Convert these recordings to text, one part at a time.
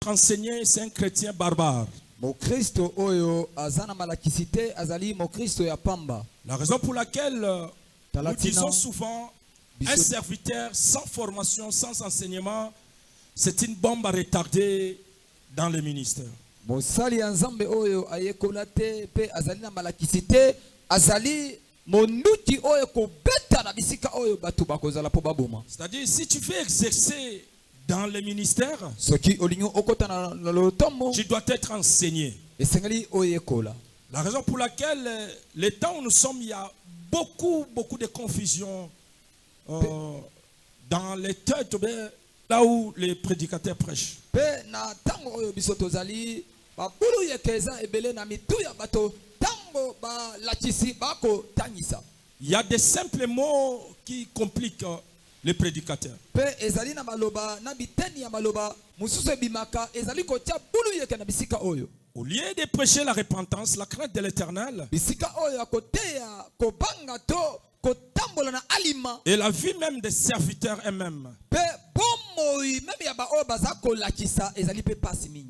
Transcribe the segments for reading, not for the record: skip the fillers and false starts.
enseigné, c'est un chrétien barbare. Mokristo oyo azana malakisite azali mokristo ya pamba. La raison pour laquelle nous disons souvent un serviteur sans formation, sans enseignement, c'est une bombe à retarder dans le ministère. Mosali nzambe oyo ayekolate pe azali na malakisite azali monuti oyo ko beta na bisika oyo batu bakozala po baboma. C'est-à-dire si tu veux exercer dans le ministère, tu dois être enseigné. La raison pour laquelle les temps où nous sommes, il y a beaucoup de confusion dans les têtes, là où les prédicateurs prêchent. Il y a des simples mots qui compliquent les prédicateurs. Au lieu de prêcher la repentance, la crainte de l'Éternel et la vie même des serviteurs eux-mêmes,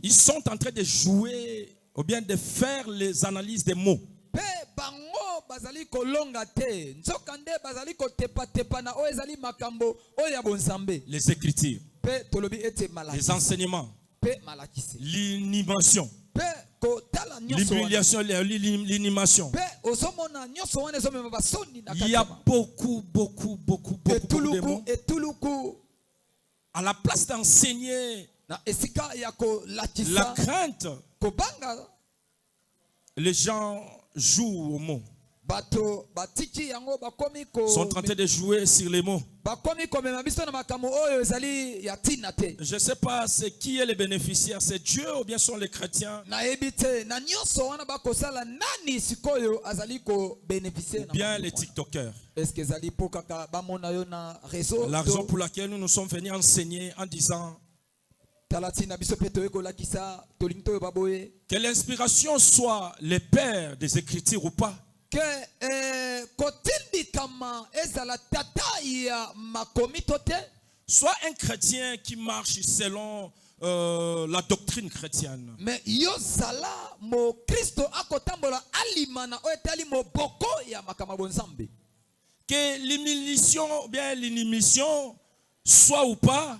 ils sont en train de jouer ou bien de faire les analyses des mots. Les écritures, les enseignements, l'inimation, l'humiliation, l'inimation. Il y a beaucoup de mots. À la place d'enseigner la crainte, les gens jouent aux mots. Sont en train de jouer sur les mots. Je ne sais pas c'est qui est le bénéficiaire, c'est Dieu ou bien sont les chrétiens, ou bien les TikTokers. La raison pour laquelle nous sommes venus enseigner en disant que l'inspiration soit les pères des Écritures ou pas, soit un chrétien qui marche selon la doctrine chrétienne. Que l'humiliation, bien l'inimmission, soit ou pas,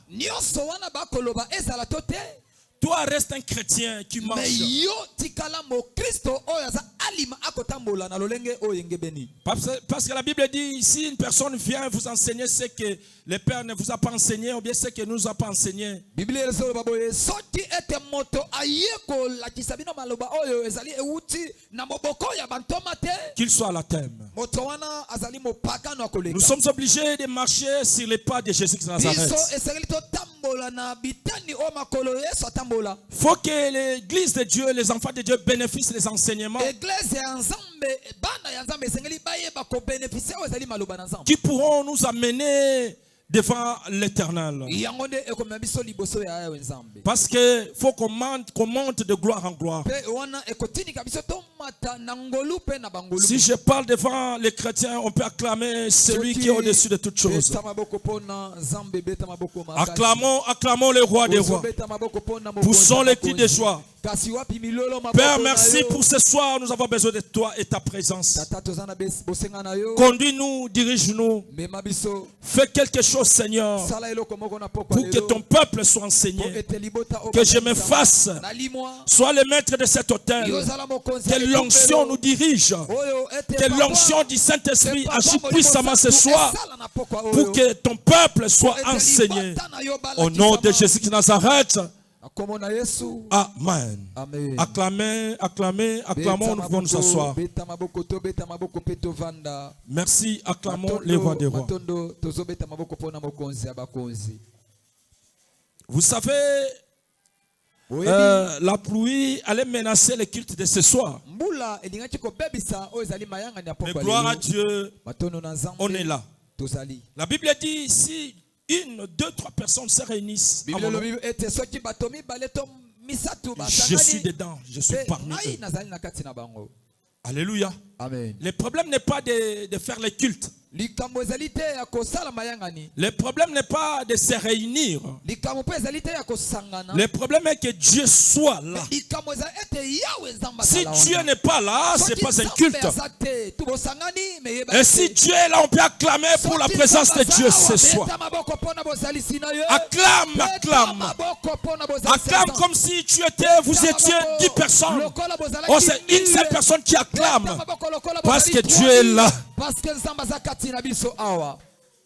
toi reste un chrétien qui marche. Parce que la Bible dit, si une personne vient vous enseigner ce que le Père ne vous a pas enseigné, ou bien ce que nous a pas enseigné, qu'il soit la thème. Nous sommes obligés de marcher sur les pas de Jésus de Nazareth. Il faut que l'église de Dieu, les enfants de Dieu bénéficient des enseignements qui pourront nous amener devant l'Éternel. Parce qu'il faut qu'on monte de gloire en gloire. Si je parle devant les chrétiens, on peut acclamer celui qui est au-dessus de toutes choses. Acclamons le roi des rois. Poussons les cris de joie. Père, merci pour ce soir. Nous avons besoin de toi et ta présence. Conduis-nous, dirige-nous. Fais quelque chose, Seigneur, pour que ton peuple soit enseigné. Que je me fasse. Sois le maître de cet autel. Que l'onction nous dirige. Que l'onction du Saint-Esprit agisse puissamment ce soir pour que ton peuple soit enseigné. Au nom de Jésus de Nazareth. Amen. Acclamons, nous pouvons nous asseoir. Merci, acclamons les rois des rois. Vous savez, la pluie allait menacer le culte de ce soir. Mais gloire à Dieu, on est là. La Bible dit ici, 1, 2, 3 personnes se réunissent. Je suis dedans, je suis parmi eux. Alléluia. Amen. Le problème n'est pas de faire les cultes. Le problème n'est pas de se réunir. Le problème est que Dieu soit là. Si Dieu n'est pas là, ce n'est pas un culte. Et si Dieu est là, on peut acclamer pour la présence de Dieu ce soir. Acclame, acclame. Acclame comme si vous étiez 10 personnes. Oh, c'est une seule personne qui acclame. Parce que Dieu est là.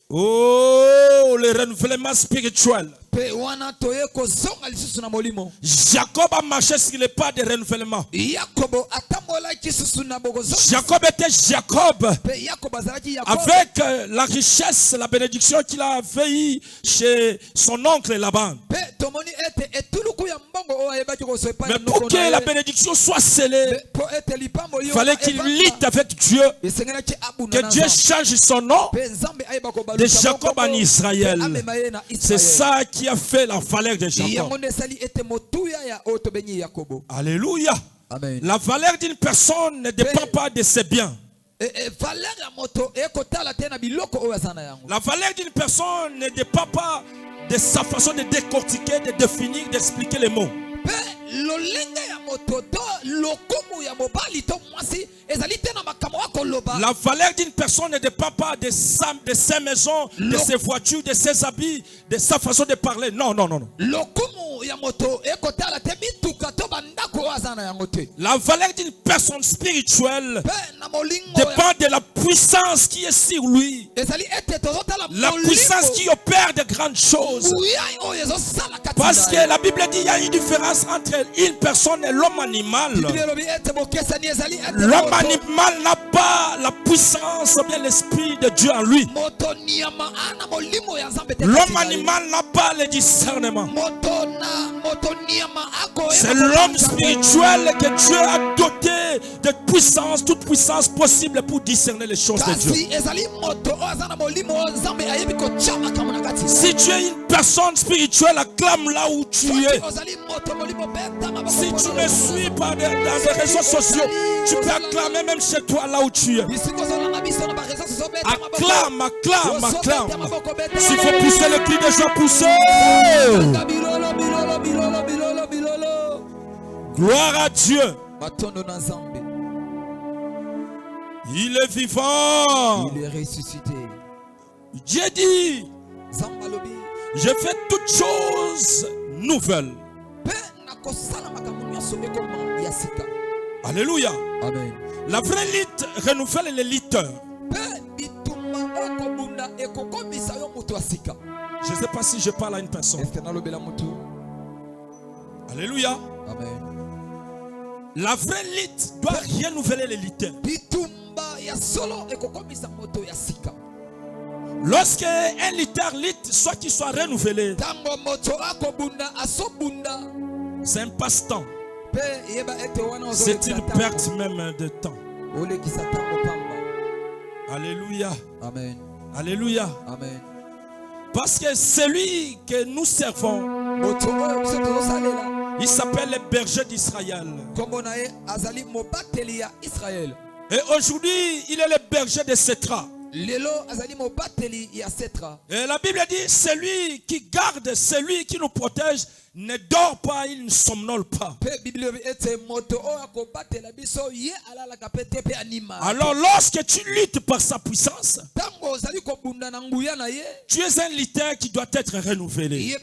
Oh, le renouvellement spirituel. Jacob a marché sur les pas de renouvellement. Jacob était Jacob avec la richesse, la bénédiction qu'il avait eue chez son oncle Laban. Mais pour que la bénédiction soit scellée, il fallait qu'il lutte avec Dieu, que Dieu change son nom de Jacob en Israël. C'est ça qui a fait la valeur de Jacob. Alléluia. Amen. La valeur d'une personne ne dépend pas de ses biens. La valeur d'une personne ne dépend pas de sa façon de décortiquer, de définir, d'expliquer les mots. La valeur d'une personne ne dépend pas de ses maisons, de ses voitures, de ses habits, de sa façon de parler. Non, non, non, non. La valeur d'une personne spirituelle dépend de la puissance qui est sur lui. La puissance qui opère de grandes choses. Parce que la Bible dit qu'il y a une différence entre une personne et l'homme animal. L'homme animal n'a pas la puissance ou bien l'esprit de Dieu en lui. L'homme animal n'a pas le discernement. C'est l'homme spirituel que Dieu a doté de puissance, toute puissance possible pour discerner les choses de Dieu. Si tu es une personne spirituelle, acclame là où tu es. Si tu me suis pas dans les réseaux sociaux, tu peux acclamer même chez toi là où tu es. Acclame, acclame, acclame. S'il faut pousser le cri de joie, poussez. Gloire à Dieu. Il est vivant. Il est ressuscité. Dieu dit, je fais toutes choses nouvelles. Alléluia. Amen. La vraie lutte renouvelle les lutteurs. Je ne sais pas si je parle à une personne. Alléluia. Amen. La vraie lutte doit renouveler les lutteurs. Lorsque un lutteur lutte, soit qu'il soit renouvelé, c'est un passe-temps. C'est une perte même de temps. Alléluia. Amen. Alléluia. Amen. Parce que celui que nous servons, il s'appelle le berger d'Israël. Et aujourd'hui, il est le berger de Sétra. Et la Bible dit, celui qui garde, celui qui nous protège, ne dort pas, il ne somnole pas. Alors lorsque tu luttes par sa puissance, tu es un lutteur qui doit être renouvelé.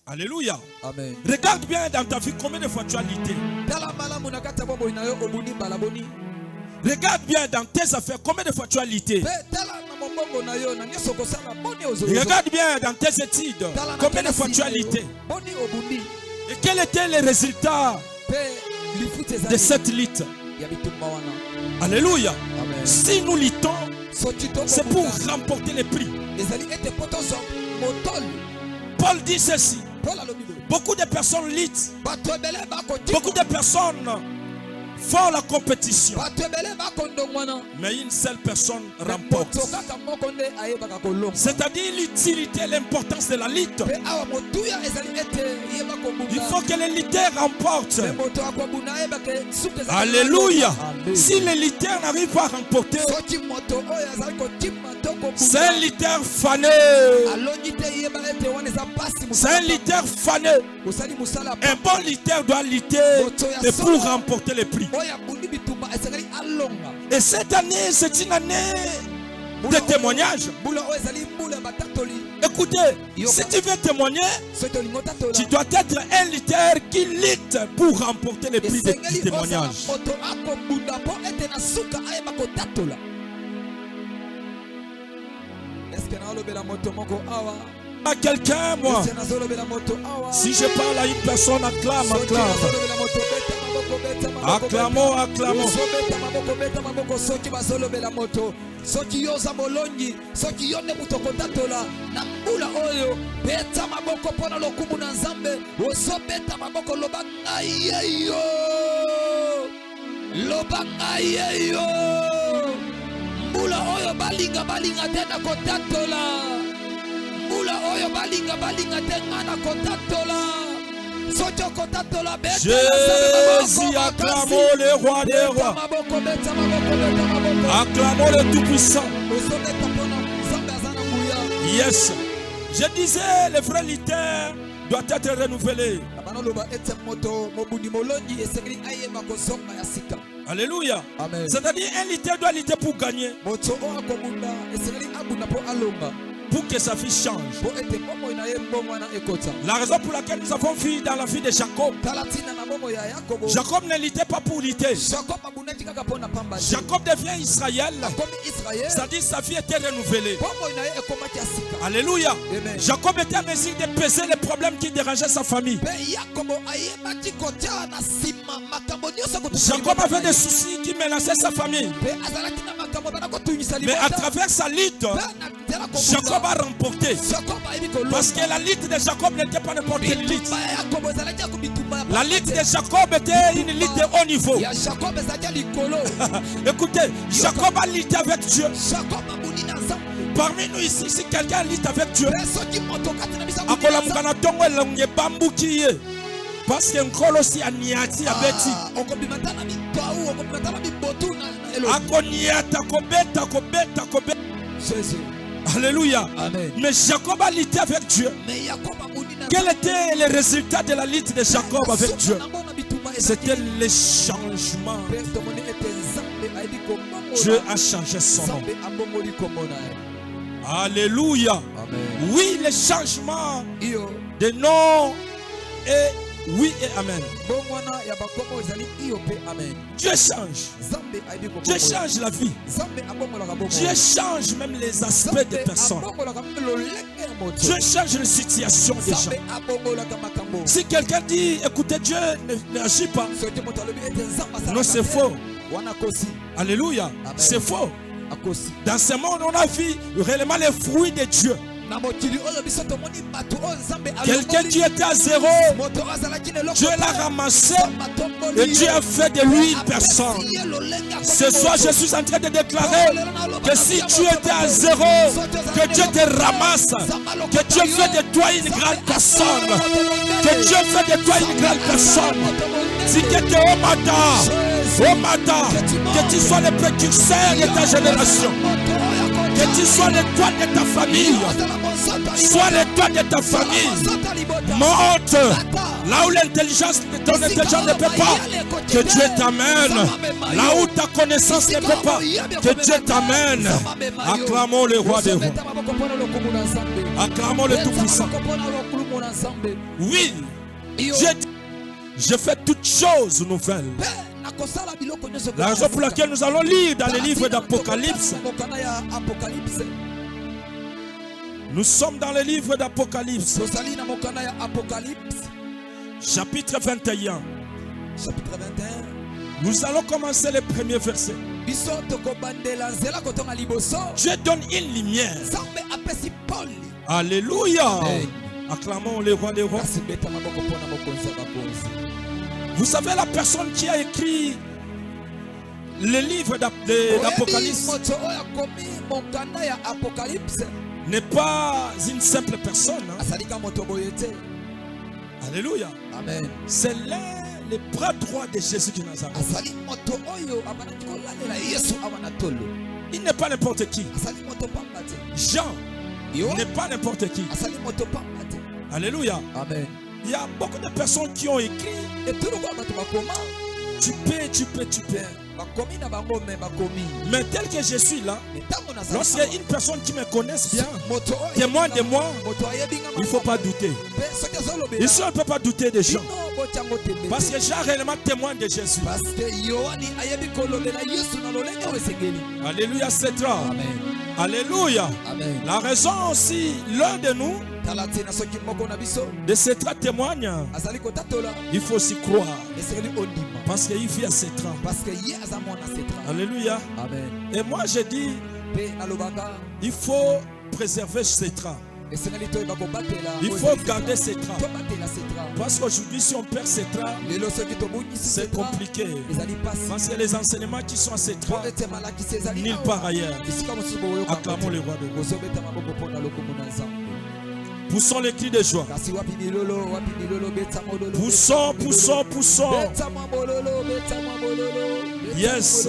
Alléluia. Amen. Regarde bien dans ta vie combien de fois tu as lutté. Regarde bien dans tes affaires combien de fois tu as lutté. Regarde bien dans tes études combien de fois tu as lutté. Et quels étaient les résultats de cette lutte? Alléluia. Amen. Si nous luttons, c'est pour remporter les prix. Paul dit ceci. Beaucoup de personnes luttent. Beaucoup de personnes font la compétition, mais une seule personne remporte. C'est-à-dire l'utilité et l'importance de la lutte. Il faut que les lutteurs remportent. Alléluia. Si les lutteurs n'arrivent pas à remporter, c'est un lutteur fané. C'est un lutteur fané. Un bon lutteur doit lutter pour remporter les prix. Et cette année, c'est une année de témoignage. Écoutez, si tu veux témoigner, tu dois être un lutteur qui lutte pour remporter les prix de témoignage. À quelqu'un, moi, si je parle à une personne, acclame, acclame. Acclamons, acclamons. Soki yoza molongi, soki yone mutokotatola na mbula oyo beta maboko pona lokumu na nzambe oso beta maboko lobanga yeyo mbula oyo balinga tena kotatola mbula oyo balinga tena kotatola. Jésus, acclamons le roi des rois. Acclamons le tout-puissant. Yes. Je disais, les frères lutteurs doivent être renouvelés. Alléluia. C'est-à-dire, un lutteur doit lutter pour gagner. Pour que sa vie change. La raison pour laquelle nous avons vu dans la vie de Jacob, Jacob ne luttait pas pour lutter. Jacob devient Israël. C'est-à-dire sa vie était renouvelée. Alléluia. Jacob était en mesure de peser les problèmes qui dérangeaient sa famille. Jacob avait des soucis qui menaçaient sa famille. Mais à travers sa lutte, Jacob a remporté. Parce que la lutte de Jacob n'était pas n'importe quelle lutte. La lutte de Jacob était une lutte de haut niveau. Écoutez, Jacob a lutté avec Dieu. Parmi nous ici, si quelqu'un lutte avec Dieu, parce que nkolo aussi a niati a beti. Alléluia. Amen. Mais Jacob a lutté avec Dieu. Quel était le résultat de la lutte de Jacob avec Dieu? C'était le changement. Dieu a changé son nom. Alléluia. Amen. Oui, le changement de nom est oui et amen. Dieu change. Dieu change la vie. Dieu change même les aspects des personnes. Dieu change les situations des gens. Si quelqu'un dit, écoutez, Dieu n'agit pas, non, c'est faux. Alléluia. C'est faux. Dans ce monde, on a vu réellement les fruits de Dieu. Quelqu'un qui était à zéro, Dieu l'a ramassé et Dieu a fait de lui une personne. Ce soir, je suis en train de déclarer que si tu étais à zéro, que Dieu te ramasse, que Dieu fait de toi une grande personne, que Dieu fait de toi une grande personne. Si tu étais au matin, que tu sois le précurseur de ta génération. Que tu sois l'étoile de ta famille. Sois l'étoile de ta famille. Monte là où l'intelligence de ton intelligence ne peut pas. Que Dieu t'amène. Là où ta connaissance ne peut pas. Que Dieu t'amène. Acclamons le roi des rois. Acclamons le tout-puissant. Oui, je fais toutes choses nouvelles. La raison pour laquelle nous allons lire dans les livres d'Apocalypse. Nous sommes dans le livre d'Apocalypse. Chapitre 21. Nous allons commencer le premier verset. Dieu donne une lumière. Alléluia. Acclamons le roi des rois. Vous savez, la personne qui a écrit le livre d'Apocalypse n'est pas une simple personne. Alléluia. Amen. C'est le bras droit de Jésus de Nazareth. Il n'est pas n'importe qui. Jean n'est pas n'importe qui. Alléluia. Amen. Il y a beaucoup de personnes qui ont écrit. Tu peux. Mais tel que je suis là, lorsqu'il y a une personne qui me connaisse bien, témoin de moi, il ne faut pas douter. Ici, on ne peut pas douter des gens. Parce que Jean réellement témoin de Jésus. Alléluia, c'est vrai. Alléluia. Amen. La raison aussi, l'un de nous, de ces trois témoignes, il faut s'y croire. Parce qu'il vit à ces trois. Alléluia. Amen. Et moi je dis, il faut préserver ces trois. Il faut garder ces traits. Parce qu'aujourd'hui, si on perd ces traits, c'est compliqué. Parce que les enseignements qui sont à ces traits, nulle part ailleurs. Acclamons le roi de Dieu. Poussons les cris de joie. Poussons. Yes.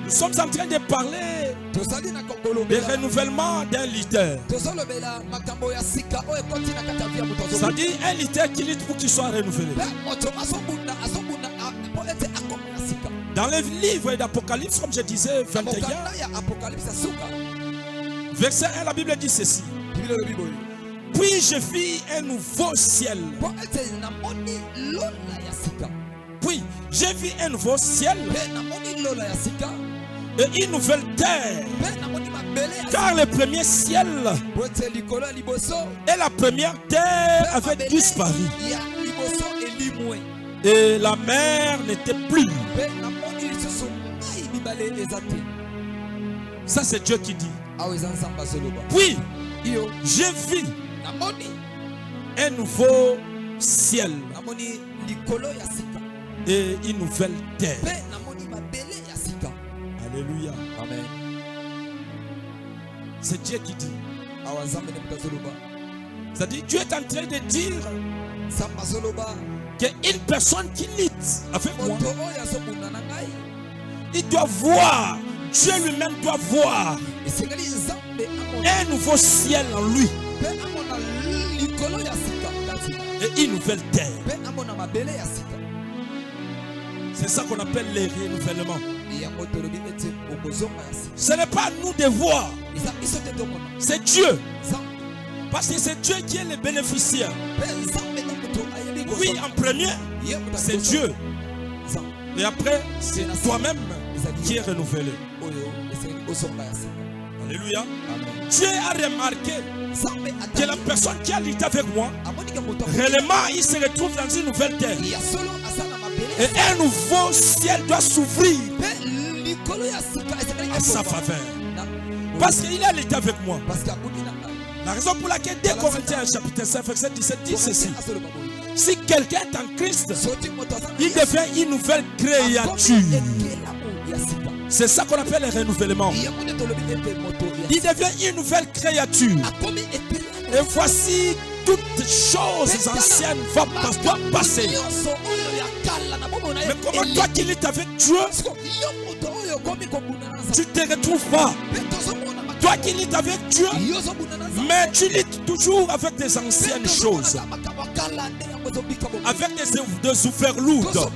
Nous sommes en train de parler de renouvellement d'un leader. C'est-à-dire un leader qui lutte pour qu'il soit renouvelé. Dans le livre d'Apocalypse, comme je disais, 21, verset 1, la Bible dit ceci. Puis je vis un nouveau ciel. Puis j'ai vu un nouveau ciel et une nouvelle terre. Car le premier ciel et la première terre avaient disparu. Et la mer n'était plus. Ça c'est Dieu qui dit. Puis j'ai vu un nouveau ciel et une nouvelle terre. Alléluia. Amen. C'est Dieu qui dit. C'est-à-dire Dieu est en train de dire qu'une personne qui lutte avec moi, il doit voir, Dieu lui-même doit voir un nouveau ciel en lui et une nouvelle terre. C'est ça qu'on appelle les renouvellements. Ce n'est pas à nous de voir, c'est Dieu. Parce que c'est Dieu qui est le bénéficiaire. Oui, en premier, c'est Dieu. Et après, c'est toi-même qui est renouvelé. Alléluia. Dieu a remarqué que la personne qui a lutté avec moi, réellement, il se retrouve dans une nouvelle terre. Et un nouveau ciel doit s'ouvrir à sa faveur. Parce qu'il a lutté avec moi. La raison pour laquelle 2 Corinthiens chapitre 5 verset 17 dit ceci. Si quelqu'un est en Christ, il devient une nouvelle créature. C'est ça qu'on appelle le renouvellement. Il devient une nouvelle créature. Et voici toutes choses anciennes doivent passer. Mais comment toi qui luttes avec Dieu, tu ne te retrouves pas? Toi qui luttes avec Dieu, mais tu luttes toujours avec des anciennes choses. Avec des ouverlourdes.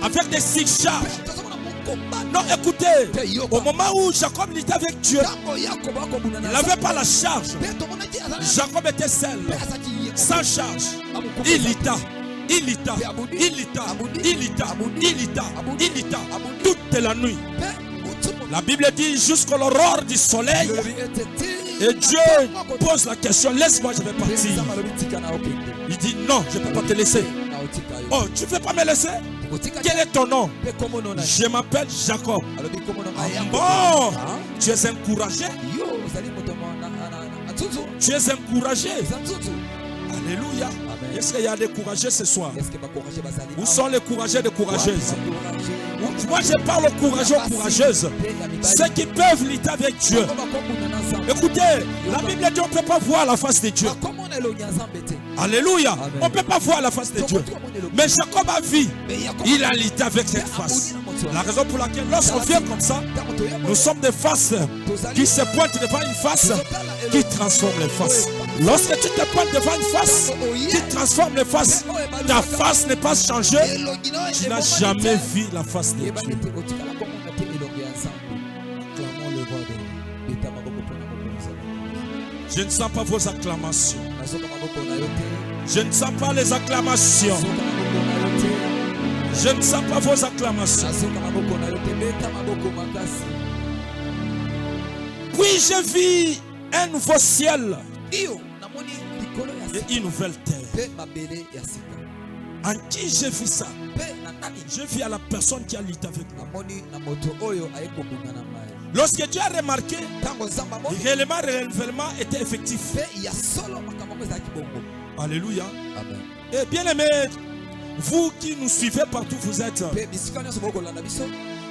Avec des surcharges. Non, écoutez, au moment où Jacob luttait avec Dieu, il n'avait pas la charge. Jacob était seul, sans charge. Il lutta toute la nuit. La Bible dit jusqu'à l'aurore du soleil. Et Dieu pose la question, laisse-moi, je vais partir. Il dit non, je ne peux pas te laisser. Oh, tu ne veux pas me laisser? Quel est ton nom? Je m'appelle Jacob. Bon, tu es encouragé. Tu es encouragé. Alléluia. Est-ce qu'il y a des courageux ce soir? Où sont les courageux et courageuses? Moi je parle aux courageux et courageuses. Ceux qui peuvent lutter avec Dieu. Écoutez, la Bible dit on ne peut pas voir la face de Dieu. Alléluia. On ne peut pas voir la face de Dieu. Mais Jacob a vu. Il a lutté avec cette face. La raison pour laquelle lorsqu'on vient comme ça, nous sommes des faces qui se pointent devant une face qui transforme les faces. Lorsque tu te pointes devant une face qui transforme les faces, ta face n'est pas changée. Tu n'as jamais vu la face de Dieu. Je ne sens pas vos acclamations. Je ne sens pas les acclamations. Je ne sens pas vos acclamations. Puis je vis un nouveau ciel et une nouvelle terre. En qui j'ai vu ça? Je vis à la personne qui a lutté avec moi. Lorsque tu as remarqué, réellement, le renouvellement était effectif. Alléluia. Et bien aimé, vous qui nous suivez partout où vous êtes,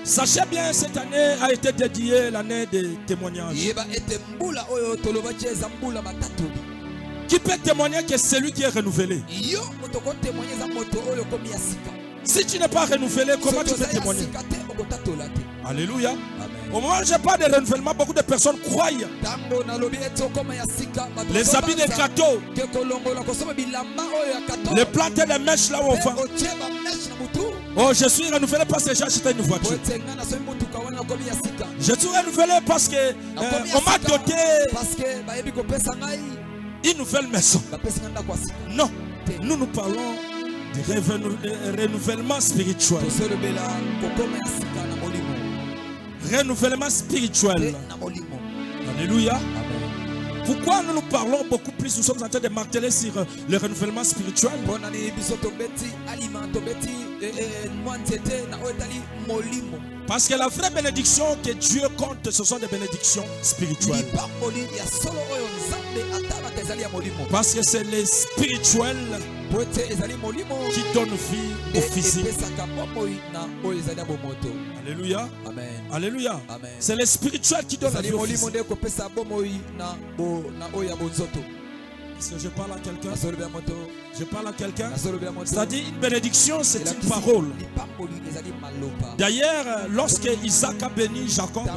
sachez bien, cette année a été dédiée l'année des témoignages. Qui peut témoigner que c'est lui qui est renouvelé? Si tu n'es pas renouvelé, comment tu peux témoigner? Alléluia. Au moment où je parle de renouvellement, beaucoup de personnes croient. Les habits de gâteau, les plantes de mèches là où on va. Oh, je suis renouvelé parce que j'ai acheté une voiture. Je suis renouvelé parce que on m'a doté une nouvelle maison. Non, nous parlons de renouvellement spirituel. Renouvellement spirituel. Alléluia. Pourquoi nous parlons beaucoup plus? Nous sommes en train de marteler sur le renouvellement spirituel. Parce que la vraie bénédiction que Dieu compte, ce sont des bénédictions spirituelles. Parce que c'est les spirituels qui donnent vie au physique. Alléluia. Amen. Alléluia. C'est les spirituels qui donnent vie au physique. Est-ce que je parle à quelqu'un? Je parle à quelqu'un? C'est-à-dire une bénédiction, c'est une parole. D'ailleurs, lorsque Isaac a béni Jacob,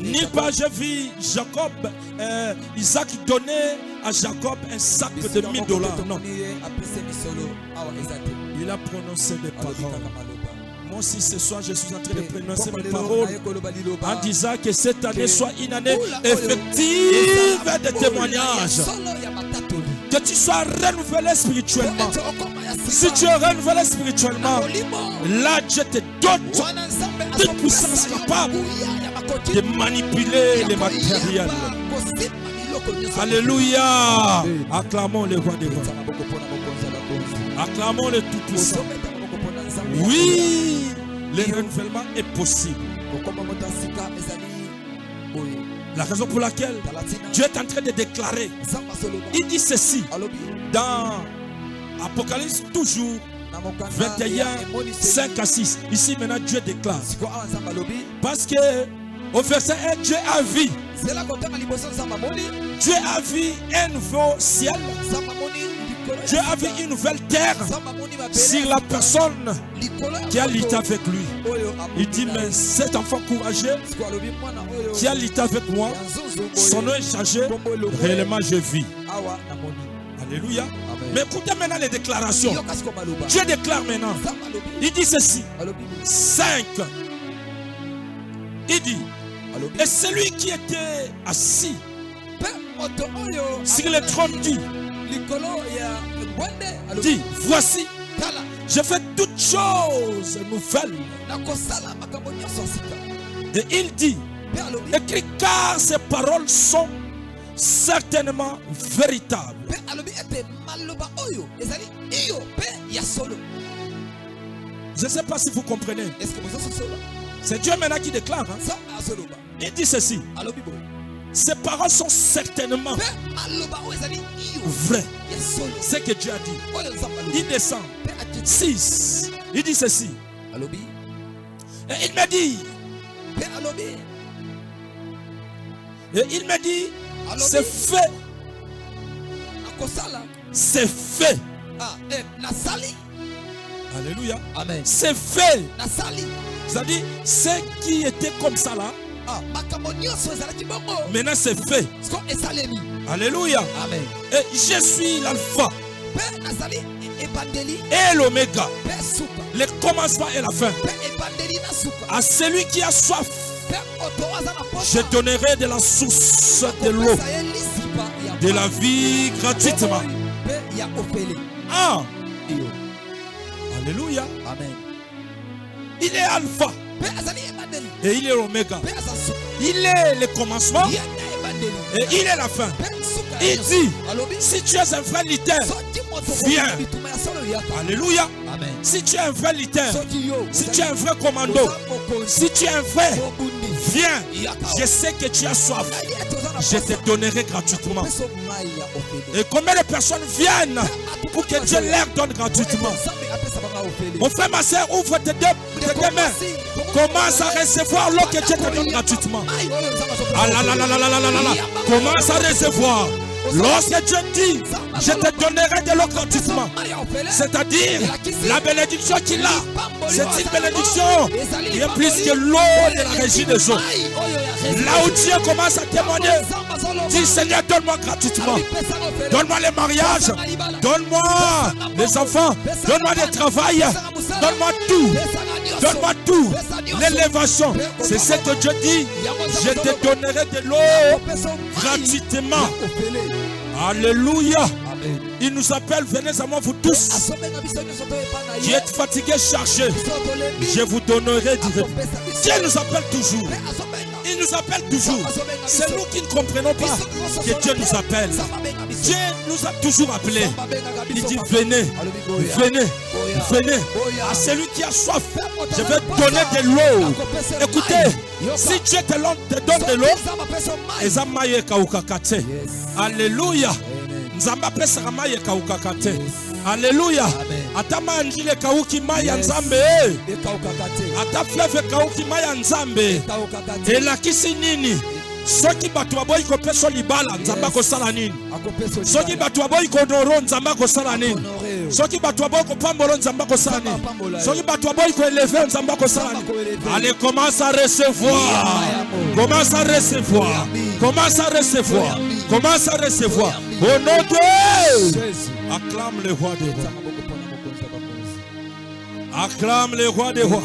ni pas je vis Jacob, Isaac donnait à Jacob un sac de $1000. Non. Il a prononcé des paroles. Moi aussi ce soir je suis en train de prononcer mes paroles en disant que cette année soit une année effective de témoignages. Que tu sois renouvelé spirituellement. Si tu es renouvelé spirituellement, là Dieu te donne toute puissance capable de manipuler les matériels. Alléluia. Acclamons le roi des rois. Acclamons le Tout-Puissant. Oui, le renouvellement est possible. La raison pour laquelle Dieu est en train de déclarer, il dit ceci dans Apocalypse toujours 21, 5 à 6. Ici maintenant Dieu déclare. Parce que au verset 1, Dieu a vu. Dieu a vu un nouveau ciel. Dieu a vu une nouvelle terre sur la personne qui a lutté avec lui. Il dit, mais cet enfant courageux qui a lutté avec moi, son nom est changé, réellement je vis. Alléluia. Mais écoutez maintenant les déclarations. Dieu déclare maintenant. Il dit ceci. 5. Il dit, et celui qui était assis sur le trône dit, voici, je fais toutes choses nouvelles. Et il dit, écrit, car ces paroles sont certainement véritables. Je ne sais pas si vous comprenez. C'est Dieu maintenant qui déclare. Il dit ceci. Ces paroles sont certainement vrai. Ce que Dieu a dit. Il descend. 6. Il dit ceci. Et il me dit. Et il me dit, c'est fait. C'est fait. Alléluia. Amen. C'est fait. C'est-à-dire, ce qui était comme ça là, maintenant c'est fait. Alléluia. Amen. Et je suis l'alpha et l'oméga, le commencement et la fin. À celui qui a soif, je donnerai de la source de l'eau, de la vie gratuitement. Ah. Alléluia. Amen. Il est alpha et il est l'oméga. Il est le commencement et il est la fin. Il dit, si tu es un vrai leader, viens. Alléluia. Amen. Si tu es un vrai leader, si tu es un vrai commando, si tu es un vrai, viens. Je sais que tu as soif. Je te donnerai gratuitement. Et combien de personnes viennent pour que Dieu leur donne gratuitement? Mon frère, ma soeur, ouvre tes deux mains. Commence à recevoir l'eau que Dieu te donne gratuitement. Ah là là là là là là là là. Commence à recevoir. Lorsque Dieu dit, je te donnerai de l'eau gratuitement, c'est-à-dire la bénédiction qu'il a, c'est une bénédiction qui est plus que l'eau de la régie des eaux. Là où Dieu commence à témoigner, dit Seigneur, donne-moi gratuitement, donne-moi les mariages, donne-moi les enfants, donne-moi le travail, donne-moi tout, donne-moi tout, l'élévation. C'est ce que Dieu dit, je te donnerai de l'eau gratuitement. Alléluia. Amen. Il nous appelle, venez à moi vous tous qui êtes fatigués, chargés, je vous donnerai du repos. Dieu nous appelle toujours. Il nous appelle toujours. C'est nous qui ne comprenons pas que Dieu nous appelle. Dieu nous a toujours appelés. Il dit venez, venez, venez. À celui qui a soif, je vais donner de l'eau. Écoutez, si Dieu te donne de l'eau, alléluia. Nzamba pesa kama ye kaukakate. Alléluia. Ata manjile kauki maya nzambe. Ata fleuve kauki maya nzambe. Elakisi nini? Soki batu baboyi ko peso libala nzamba ko sala nini? Soki batu baboyi ko noro nzamba ko sala nini? Soki batu baboyi ko pambolo nzamba ko sala nini? Soki batu baboyi ko élever nzamba ko sala nini? Allez, commence à recevoir. Commence à recevoir. Commence à recevoir. Commence à recevoir. Au nom de Jésus. Acclame le roi des rois. Acclame le roi des rois.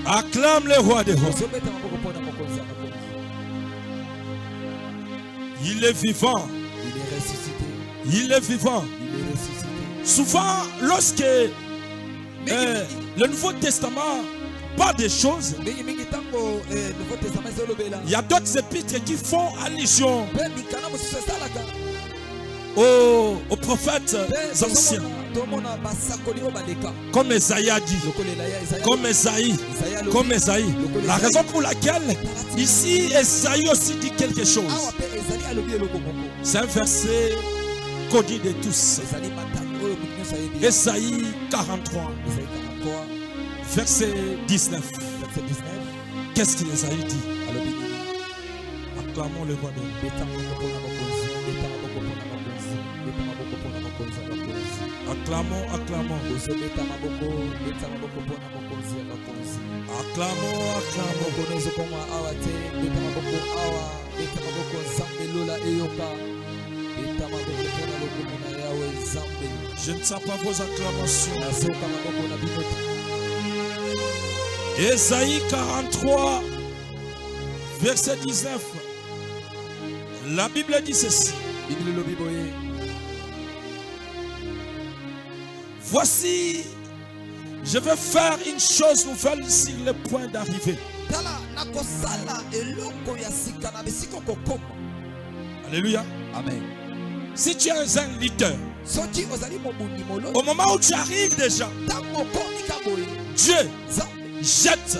Acclame le roi des rois. Il est vivant. Il est vivant. Souvent, lorsque le Nouveau Testament parle des choses, il y a d'autres épîtres qui font allusion aux prophètes anciens, comme Esaïe a dit, comme Esaïe. La raison pour laquelle ici Esaïe aussi dit quelque chose, c'est un verset connu de tous. Esaïe 43, verset 19. Qu'est-ce qu'il Esaïe dit? Acclamons le roi de Dieu. Acclamons, acclamons. Acclamons, acclamons. Je ne sens pas vos acclamations. Esaïe 43, verset 19. La Bible dit ceci. Voici, je vais faire une chose nouvelle sur le point d'arriver. Alléluia. Amen. Si tu es un leader, au moment où tu arrives déjà, Dieu jette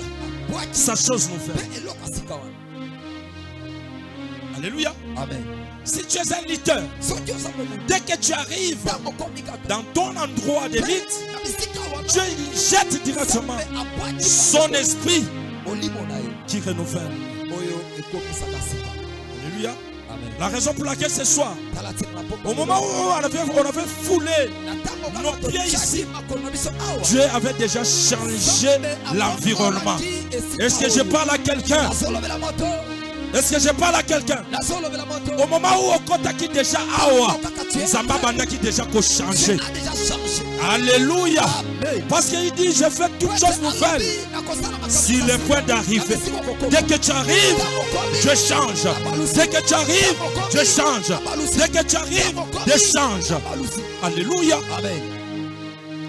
sa chose nouvelle. Alléluia. Amen. Si tu es un leader, dès que tu arrives dans ton endroit d'élite, Dieu jette directement son esprit qui renouvelle. Alléluia. La raison pour laquelle ce soir, au moment où on avait foulé nos pieds ici, Dieu avait déjà changé l'environnement. Est-ce que je parle à quelqu'un? Est-ce que je parle à quelqu'un? Au moment où on compte qui déjà awa, Zamba Banda qui déjà changé. Alléluia. Parce qu'il dit, je fais toutes choses nouvelles. S'il est point d'arriver, dès que tu arrives, je change. Dès que tu arrives, je change. Dès que tu arrives, je change. Alléluia.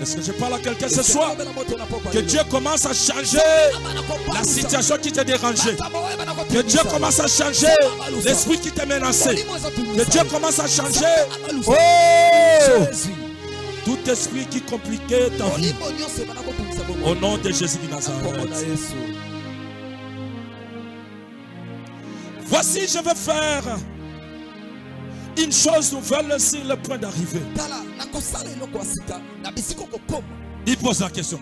Est-ce que je parle à quelqu'un ce soir? Que Dieu commence à changer la situation qui te dérangeait. Que Dieu commence à changer l'esprit qui te menaçait. Que Dieu commence à changer. Oh! Tout esprit qui compliquait ta vie. Au nom de Jésus de Nazareth. Voici, je vais faire une chose nouvelle sur le point d'arriver. Il pose la question.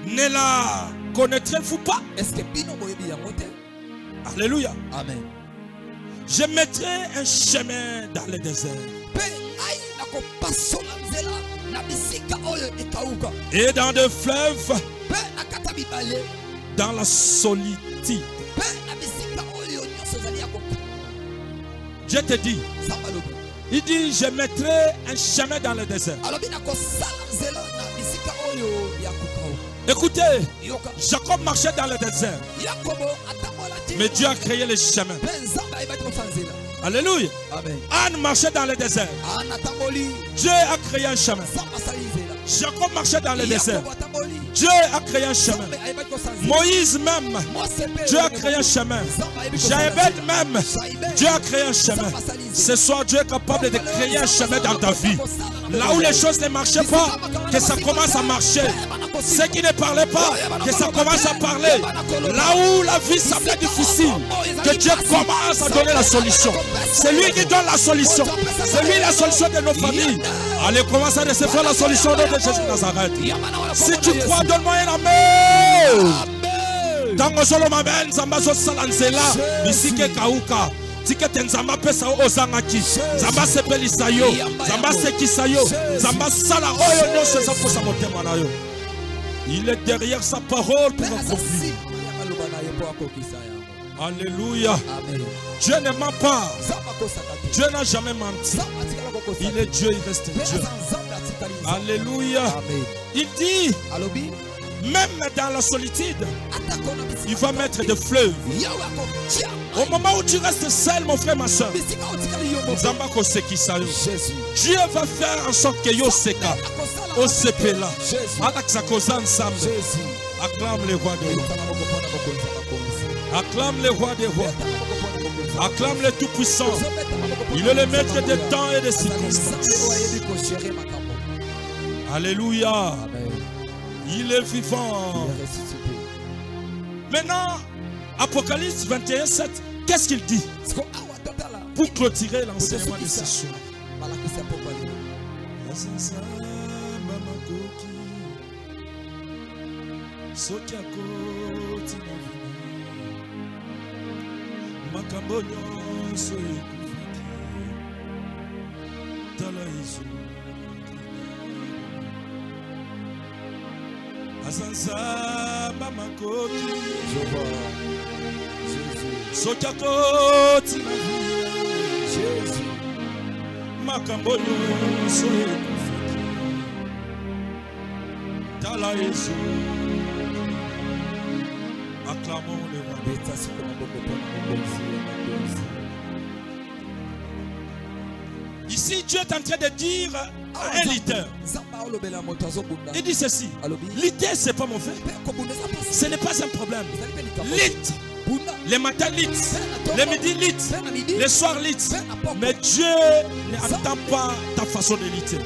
Ne la connaîtrez-vous pas? Alléluia. Amen. Je mettrai un chemin dans le désert. Et dans des fleuves, dans la solitude. Dieu te dit, il dit, je mettrai un chemin dans le désert. Écoutez, Jacob marchait dans le désert, mais Dieu a créé le chemin. Alléluia. Anne marchait dans le désert, Dieu a créé un chemin. Jacob marchait dans le désert, Dieu a créé un chemin. Moïse même, Dieu a créé un chemin. Jaébed même, Dieu a créé un chemin. Ce soir, Dieu est capable de créer un chemin dans ta vie. Là où les choses ne marchaient pas, que ça commence à marcher. Ceux qui ne parlaient pas, que ça commence à parler. Là où la vie semblait difficile, que Dieu commence à donner la solution. C'est lui qui donne la solution. C'est lui la solution de nos familles. Allez, commence à recevoir la solution de Jésus de Nazareth. Si tu crois, donne-moi un amen. Tango solo maben zamba so salanzela bisike kauka tikete nzamba pesa ozangaki zamba sepelisa yo zamba sekisa yo zamba sala oyo nyonso eza posa motema na yo. Il est derrière sa parole pour accomplir. Alléluia. Dieu ne ment pas. Dieu n'a jamais menti. Il est Dieu, il reste Dieu. Alléluia. Il dit, même dans la solitude, il va mettre des fleuves. Au moment où tu restes seul, mon frère, ma soeur, Dieu va faire en sorte que yo seka, o sepela, acclame le roi de rois. Acclame le roi des rois. Acclame le tout-puissant. Il est le maître des temps et des circonstances. Alléluia. Il est vivant. Maintenant, Apocalypse 21, 7, qu'est-ce qu'il dit pour clôturer l'enseignement de ce soir? Azanza mama koki Sokakoti Jésus makambo nyonso ekufaki tala Yesu. Acclamons le roi. Ici, Dieu est en train de dire à un leader. Il dit ceci. Leader, ce n'est pas mauvais. Ce n'est pas un problème. Lit. Les matins lit. Les midis lit. Les soirs lit. Mais Dieu n'attend pas ta façon de liter.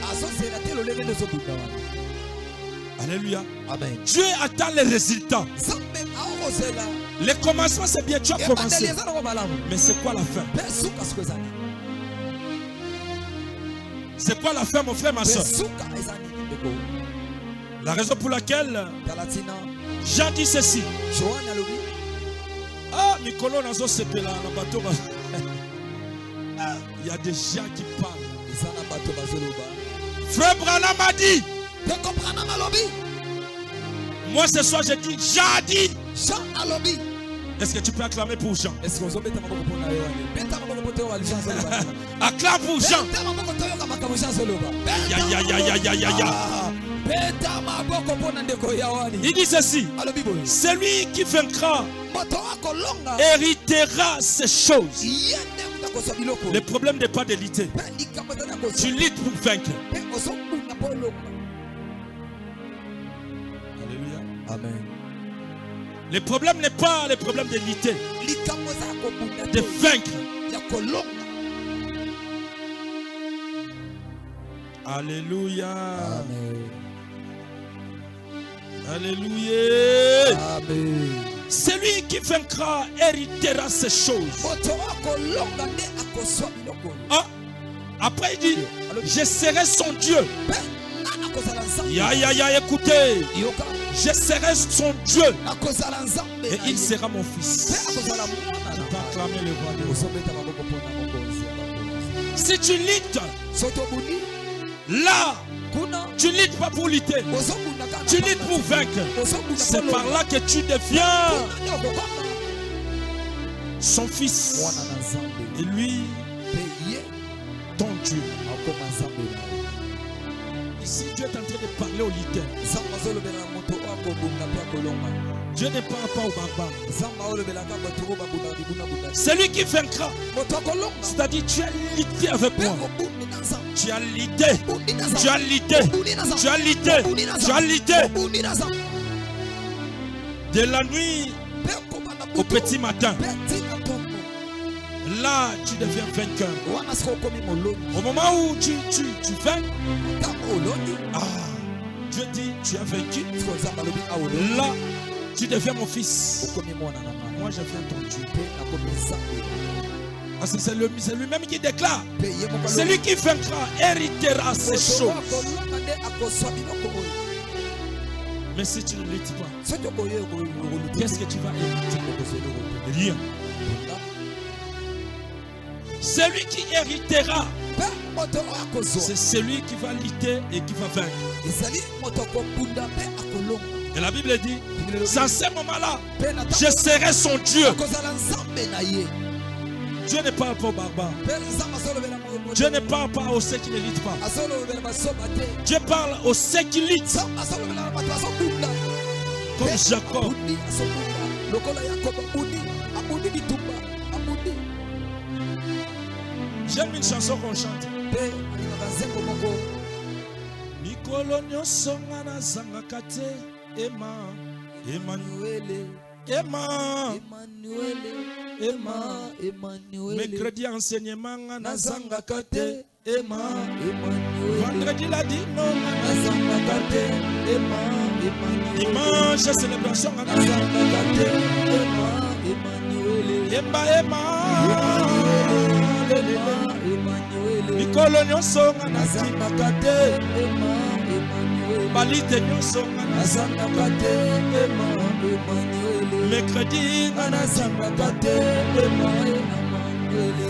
Alléluia. Amen. Dieu attend les résultats. Les commencements c'est bien, tu as commencé. Mais c'est quoi la fin? C'est quoi la fin, mon frère, ma soeur? La raison pour laquelle Jean dit ceci. Ah, Mikolo Nazo Sepela, la bateau. Il y a des gens qui parlent. Frère Branham a dit. Moi ce soir je dis Jean a dit. Est-ce que tu peux acclamer pour Jean? Acclame pour Jean. Il dit ceci. Celui qui vaincra héritera ces choses. Le problème n'est pas de lutter. Tu luttes pour vaincre. Alléluia. Amen. Le problème n'est pas le problème de lutter, de vaincre. Alléluia. Amen. Alléluia. Amen. Celui qui vaincra héritera ces choses. Ah, après il dit, je serai son Dieu. Écoutez, je serai son Dieu et il sera mon fils. Tu peux acclamer le roi de Dieu. Si tu luttes, là, tu luttes pas pour lutter, tu luttes pour vaincre. C'est par là que tu deviens son fils et lui ton Dieu. Ici Dieu est en train de parler au leader. Dieu ne parle pas au barbare. Celui qui vaincra, c'est-à-dire tu as lutté avec moi. Tu as lutté, tu as lutté, tu as lutté, tu as lutté. De la nuit au petit matin. Là, tu deviens vainqueur. Au moment où tu vaincs, Dieu dit, tu as vaincu. Là, tu deviens mon fils. Moi, je viens ton Dieu. Parce que c'est lui-même qui déclare. Celui qui vaincra héritera ces choses. Mais si tu ne luttes pas, qu'est-ce que tu vas hériter? Rien. Celui qui héritera, c'est celui qui va lutter et qui va vaincre. Et la Bible dit, dans ce moment-là, je serai son Dieu. Dieu ne parle pas aux barbares. Dieu ne parle pas aux ceux qui ne luttent pas. Dieu parle aux ceux qui luttent. Comme Jacob. J'aime une chanson qu'on chante. Mikolo nyonso ngana zangaka te, Emma, Emmanuel, Emma, Emma, Emmanuel. Mercredi enseignement ngana zangaka te, Emma, Emmanuel. Vendredi la dino ngana zangaka te, Emma, Emmanuel. Dimanche célébration ngana zangaka te, Emma, Emmanuel. Emma, Emma. Mikolo nyonso ngana zangaka te, balite nyonso ngana zangaka te, mercredi ngana zangaka te,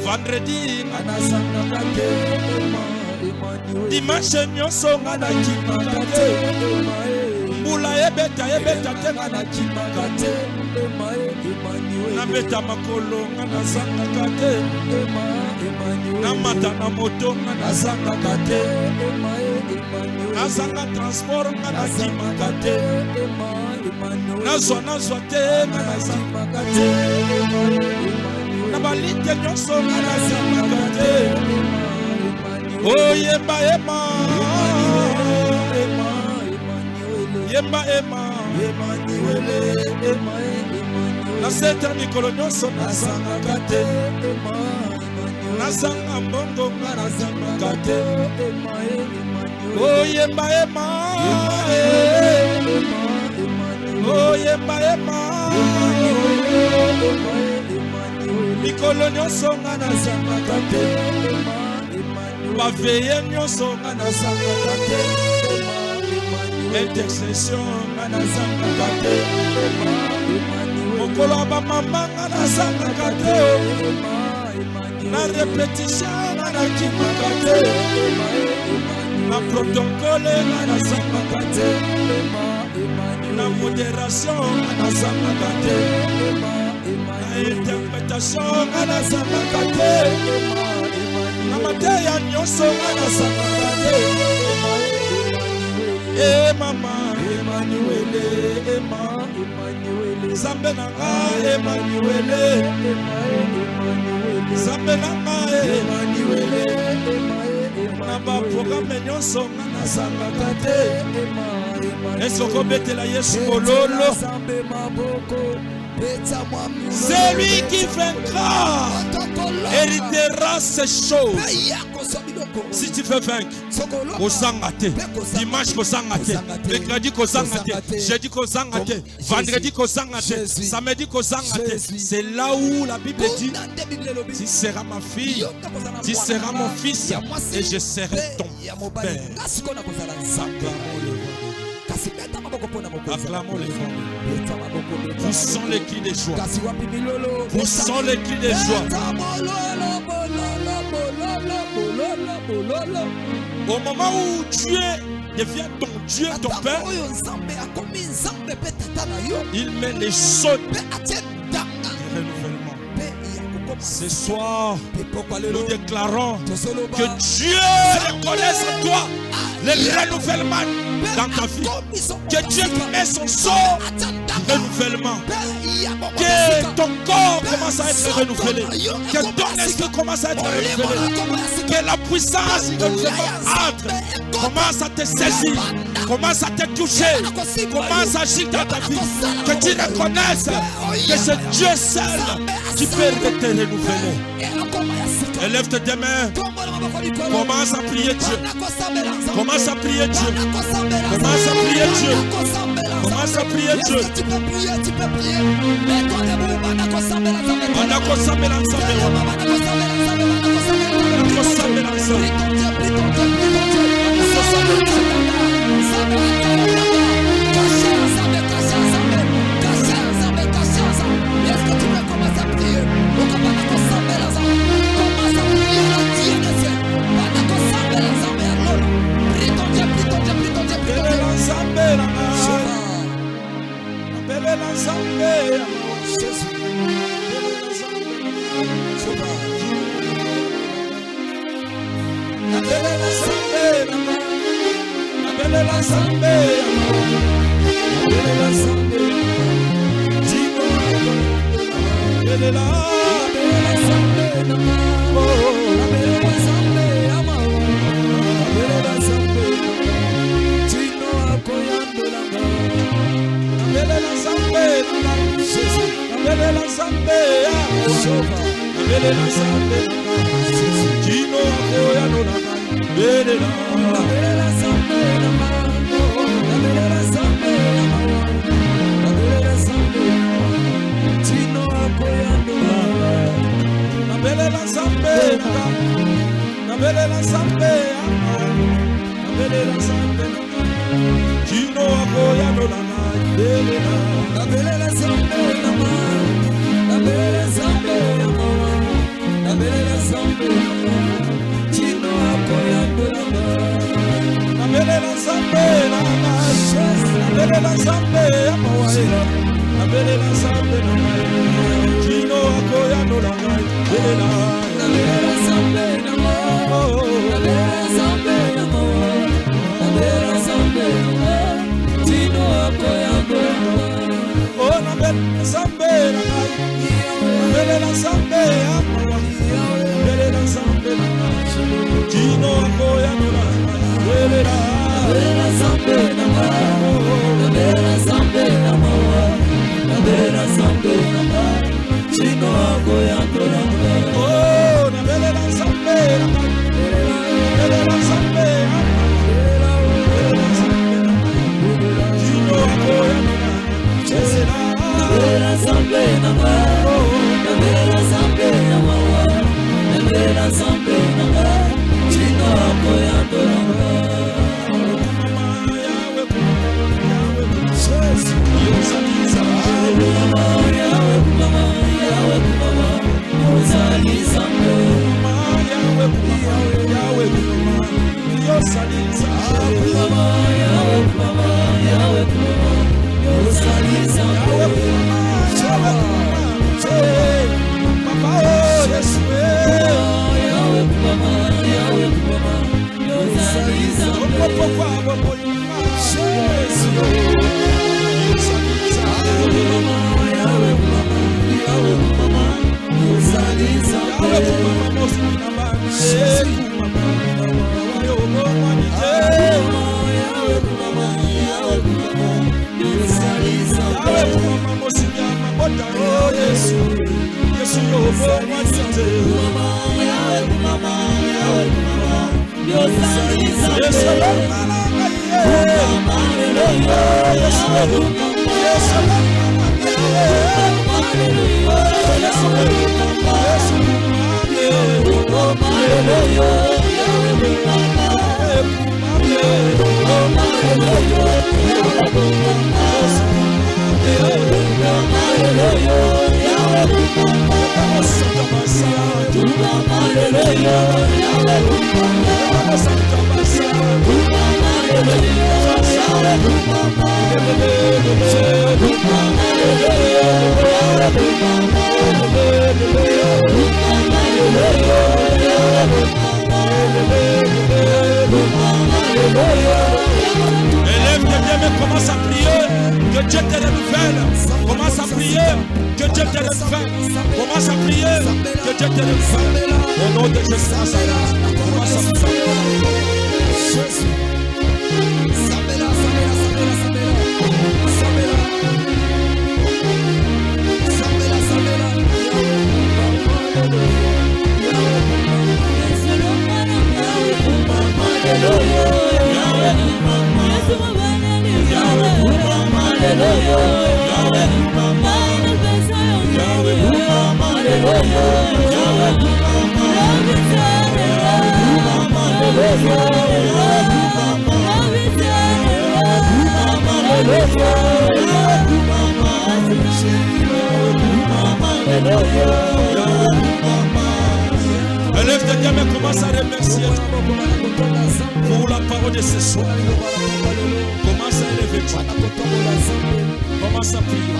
vendredi ngana zangaka te, dimanche nyonso ngana kimaka te, mbula ebeta te ngana kimaka te, nabeta makolo ngana zangaka te, namata na moto ngana zangaka te, nazanga transport ngana kimaka te, nazwa te ngana zangaka te, na balite nyonso ngana zangaka te, oh yemba ema, yemba ema, na seta mikolo nyonso nazangaka te, nazanga mbongo ngana zangaka te, oh yemba ema, oh yemba ema, Mikolo nyonso nga nazangaka te. Baveye nyonso nga nazangaka te. Intercession nga nazangaka te. Mokolo ya bamama nga nazangaka te. Na répétition nga nakimaka te. Na protocole nga nazangaka te. Na modération nga nazangaka te. Na interprétation nga nazangaka te. Na mateya nyonso nga nazangaka te. Mama Emmanuel, Zambe nanga Emmanuel, Zambe nanga Emmanuel, na ba programme nyonso nga nazangaka te. Esoko betela Yesu bololo. C'est lui qui vaincra, héritera ces choses. Si tu veux vaincre, Kozangate, dimanche Kozangate, mercredi Kozangate, jeudi Kozangate, vendredi Kozangate, samedi Kozangate. C'est là où la Bible dit, tu seras ma fille, tu seras mon fils, et je serai ton père. Acclamons les femmes. Poussons les cris de joie. Poussons les cris de joie. Au moment où Dieu devient ton Dieu, ton Père, il met les choses du renouvellement. Ce soir, nous déclarons que Dieu reconnaisse en toi le renouvellement dans ta vie. Que Dieu met son sort de renouvellement. Que ton corps commence à être renouvelé. Que ton esprit commence à être renouvelé. Que la puissance de entre commence à te saisir. Commence à te toucher. Commence à agir dans ta vie. Que tu reconnaisses que c'est Dieu seul qui peut te renouveler. Élève tes mains. Commence à prier Dieu. Commence à prier Dieu. Commence à prier Dieu. Commence à prier Dieu. Tu peux prier, tu peux prier. Mais toi, les mots, est-ce que tu peux commencer à prier? Oh, Élève tes mains, mais commence à prier, que Dieu te renouvelle. Commence à prier, que Dieu te renouvelle. Commence à prier, que Dieu te renouvelle. Au nom de Jésus, commence à prier. Élève tes mains, mais commence à remercier pour la parole de ce soir. Commence à élever Dieu. Commence à prier.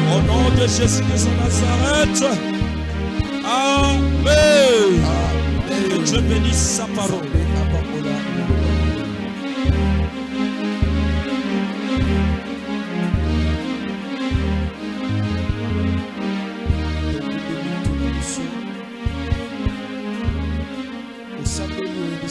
Au nom de Jésus de Nazareth. Amen. Que Dieu bénisse sa parole.